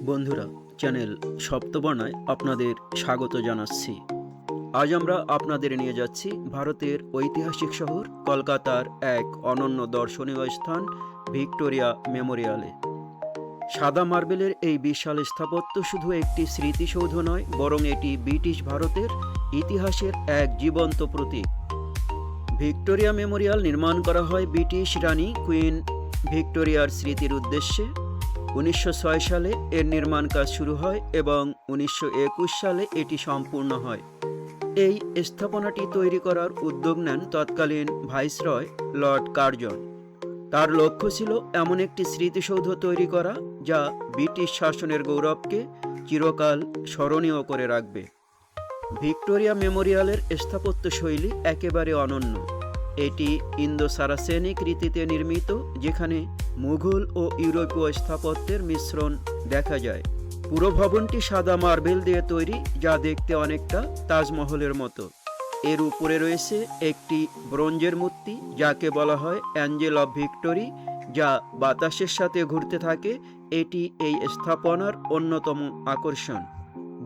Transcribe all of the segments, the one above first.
বন্ধুরা, চ্যানেল সপ্তবর্ণায় আপনাদের স্বাগত জানাচ্ছি। আজ আমরা আপনাদের নিয়ে যাচ্ছি ভারতের ঐতিহাসিক শহর কলকাতার এক অনন্য দর্শনীয় স্থান ভিক্টোরিয়া মেমোরিয়ালে। সাদা মার্বেলের এই বিশাল স্থাপত্য শুধু একটি স্মৃতিসৌধ নয়, বরং এটি ব্রিটিশ ভারতের ইতিহাসের এক জীবন্ত প্রতীক। ভিক্টোরিয়া মেমোরিয়াল নির্মাণ করা হয় ব্রিটিশ রানী কুইন ভিক্টোরিয়ার স্মৃতির উদ্দেশ্যে। 1906 সালে এর নির্মাণ কাজ শুরু হয় এবং 1921 সালে এটি সম্পূর্ণ হয়। এই স্থাপনাটি তৈরি করার উদ্যোগ নেন তৎকালীন ভাইসরয় লর্ড কার্জন। তার লক্ষ্য ছিল এমন একটি স্মৃতিসৌধ তৈরি করা যা ব্রিটিশ শাসনের গৌরবকে চিরকাল স্মরণীয় করে রাখবে। ভিক্টোরিয়া মেমোরিয়ালের স্থাপত্য শৈলী একেবারে অনন্য। এটি ইন্দো-সারাসেনিক রীতিতে নির্মিত, যেখানে মুঘল ও ইউরোপীয় স্থাপত্যের মিশ্রণ দেখা যায়। পুরো ভবনটি সাদা মার্বেল দিয়ে তৈরি, যা দেখতে অনেকটা তাজমহলের মতো। এর উপরে রয়েছে একটি ব্রোঞ্জের মূর্তি, যাকে বলা হয় অ্যাঞ্জেল অফ ভিক্টোরি, যা বাতাসের সাথে ঘুরতে থাকে। এটি এই স্থাপনার অন্যতম আকর্ষণ।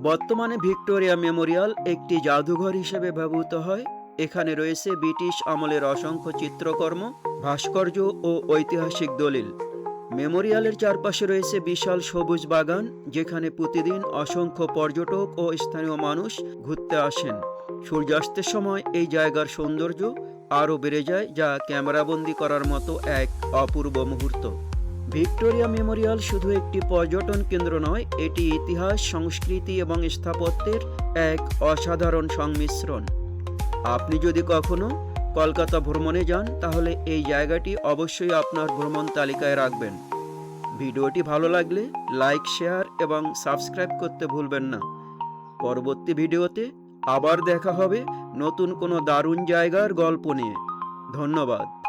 বর্তমানে ভিক্টোরিয়া মেমোরিয়াল একটি জাদুঘর হিসেবে ব্যবহৃত হয়। এখানে রয়েছে ব্রিটিশ আমলের অসংখ্য চিত্রকর্ম, ভাস্কর্য ও ঐতিহাসিক দলিল। মেমোরিয়ালের চারপাশে রয়েছে বিশাল সবুজ বাগান, যেখানে প্রতিদিন অসংখ্য পর্যটক ও স্থানীয় মানুষ ঘুরতে আসেন। সূর্যাস্তের সময় এই জায়গার সৌন্দর্য আরও বেড়ে যায়, যা ক্যামেরাবন্দি করার মতো এক অপূর্ব মুহূর্ত। ভিক্টোরিয়া মেমোরিয়াল শুধু একটি পর্যটন কেন্দ্র নয়, এটি ইতিহাস, সংস্কৃতি এবং স্থাপত্যের এক অসাধারণ সংমিশ্রণ। আপনি যদি কখনো কলকাতা ভ্রমণে যান, তাহলে এই জায়গাটি অবশ্যই আপনার ভ্রমণ তালিকায় রাখবেন। ভিডিওটি ভালো লাগলে লাইক, শেয়ার এবং সাবস্ক্রাইব করতে ভুলবেন না। পরবর্তী ভিডিওতে আবার দেখা হবে নতুন কোনো দারুণ জায়গার গল্প নিয়ে। ধন্যবাদ।